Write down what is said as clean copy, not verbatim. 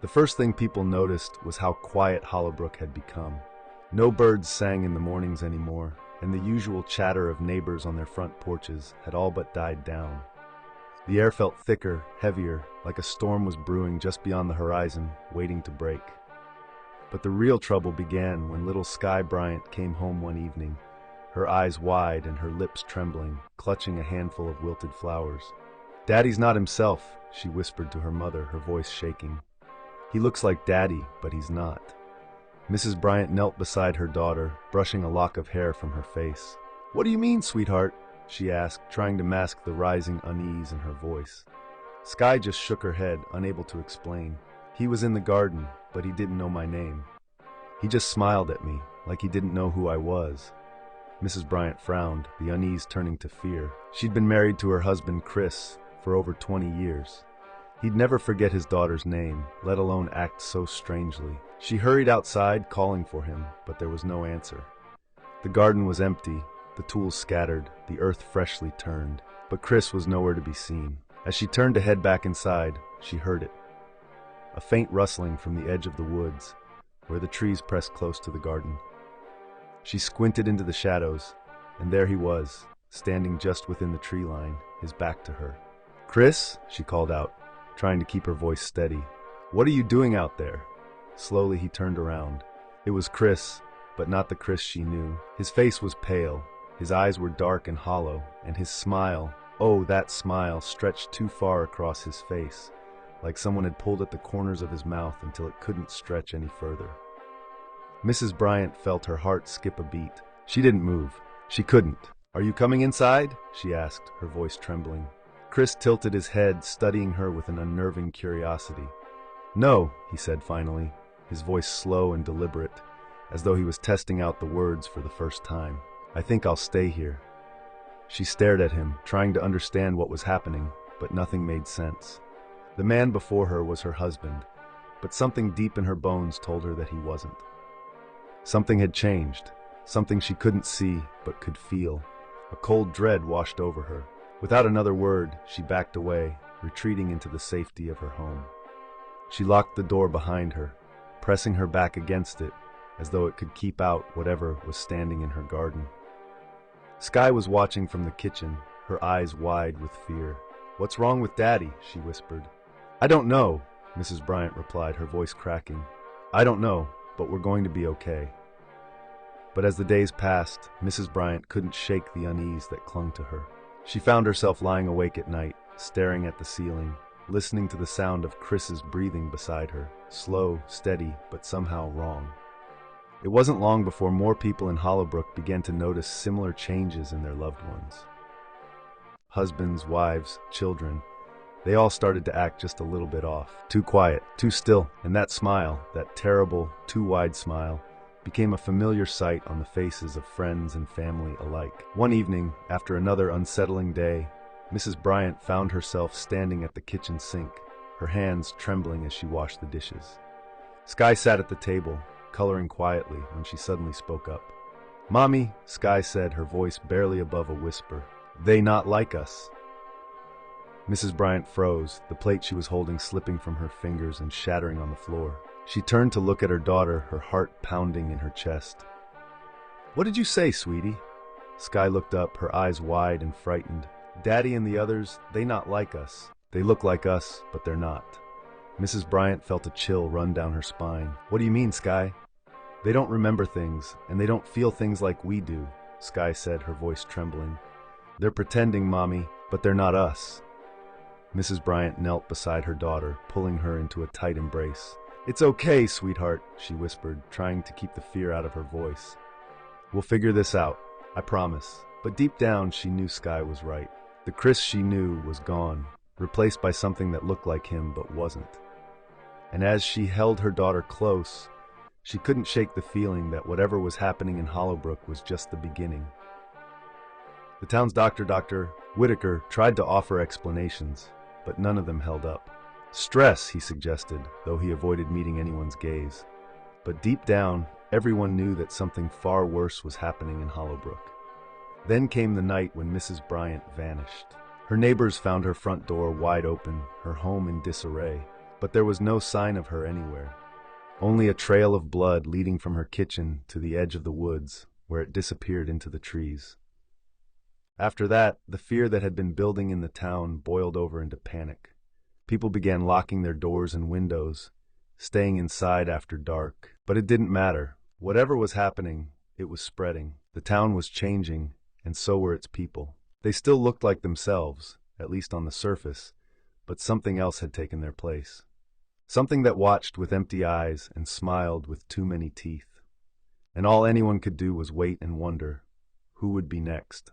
The first thing people noticed was how quiet Hollowbrook had become. No birds sang in the mornings anymore, and the usual chatter of neighbors on their front porches had all but died down. The air felt thicker, heavier, like a storm was brewing just beyond the horizon, waiting to break. But the real trouble began when little Sky Bryant came home one evening, her eyes wide and her lips trembling, clutching a handful of wilted flowers. "Daddy's not himself," she whispered to her mother, her voice shaking. "He looks like Daddy, but he's not." Mrs. Bryant knelt beside her daughter, brushing a lock of hair from her face. "What do you mean, sweetheart?" she asked, trying to mask the rising unease in her voice. Sky just shook her head, unable to explain. "He was in the garden, but he didn't know my name. He just smiled at me, like he didn't know who I was." Mrs. Bryant frowned, the unease turning to fear. She'd been married to her husband, Chris, for over 20 years. He'd never forget his daughter's name, let alone act so strangely. She hurried outside, calling for him, but there was no answer. The garden was empty, the tools scattered, the earth freshly turned, but Chris was nowhere to be seen. As she turned to head back inside, she heard it. A faint rustling from the edge of the woods, where the trees pressed close to the garden. She squinted into the shadows, and there he was, standing just within the tree line, his back to her. "Chris," she called out, trying to keep her voice steady. "What are you doing out there?" Slowly he turned around. It was Chris, but not the Chris she knew. His face was pale, his eyes were dark and hollow, and his smile, oh, that smile, stretched too far across his face, like someone had pulled at the corners of his mouth until it couldn't stretch any further. Mrs. Bryant felt her heart skip a beat. She didn't move. She couldn't. "Are you coming inside?" she asked, her voice trembling. Chris tilted his head, studying her with an unnerving curiosity. "No," he said finally, his voice slow and deliberate, as though he was testing out the words for the first time. "I think I'll stay here." She stared at him, trying to understand what was happening, but nothing made sense. The man before her was her husband, but something deep in her bones told her that he wasn't. Something had changed, something she couldn't see but could feel. A cold dread washed over her. Without another word, she backed away, retreating into the safety of her home. She locked the door behind her, pressing her back against it, as though it could keep out whatever was standing in her garden. Sky was watching from the kitchen, her eyes wide with fear. "What's wrong with Daddy?" she whispered. "I don't know," Mrs. Bryant replied, her voice cracking. "I don't know, but we're going to be okay." But as the days passed, Mrs. Bryant couldn't shake the unease that clung to her. She found herself lying awake at night, staring at the ceiling, listening to the sound of Chris's breathing beside her, slow, steady, but somehow wrong. It wasn't long before more people in Hollowbrook began to notice similar changes in their loved ones. Husbands, wives, children, they all started to act just a little bit off. Too quiet, too still, and that smile, that terrible, too wide smile, became a familiar sight on the faces of friends and family alike. One evening, after another unsettling day, Mrs. Bryant found herself standing at the kitchen sink, her hands trembling as she washed the dishes. Sky sat at the table, coloring quietly, when she suddenly spoke up. "Mommy," Sky said, her voice barely above a whisper, "they not like us." Mrs. Bryant froze, the plate she was holding slipping from her fingers and shattering on the floor. She turned to look at her daughter, her heart pounding in her chest. "What did you say, sweetie?" Sky looked up, her eyes wide and frightened. "Daddy and the others, they not like us. They look like us, but they're not." Mrs. Bryant felt a chill run down her spine. "What do you mean, Sky?" "They don't remember things, and they don't feel things like we do," Sky said, her voice trembling. "They're pretending, Mommy, but they're not us." Mrs. Bryant knelt beside her daughter, pulling her into a tight embrace. "It's okay, sweetheart," she whispered, trying to keep the fear out of her voice. "We'll figure this out, I promise." But deep down, she knew Sky was right. The Chris she knew was gone, replaced by something that looked like him but wasn't. And as she held her daughter close, she couldn't shake the feeling that whatever was happening in Hollowbrook was just the beginning. The town's doctor, Dr. Whitaker, tried to offer explanations, but none of them held up. "Stress," he suggested, though he avoided meeting anyone's gaze. But deep down, everyone knew that something far worse was happening in Hollowbrook. Then came the night when Mrs. Bryant vanished. Her neighbors found her front door wide open, her home in disarray. but there was no sign of her anywhere. Only a trail of blood leading from her kitchen to the edge of the woods, where it disappeared into the trees. After that, the fear that had been building in the town boiled over into panic. People began locking their doors and windows, staying inside after dark. But it didn't matter. Whatever was happening, it was spreading. The town was changing, and so were its people. They still looked like themselves, at least on the surface, but something else had taken their place. Something that watched with empty eyes and smiled with too many teeth. And all anyone could do was wait and wonder, who would be next?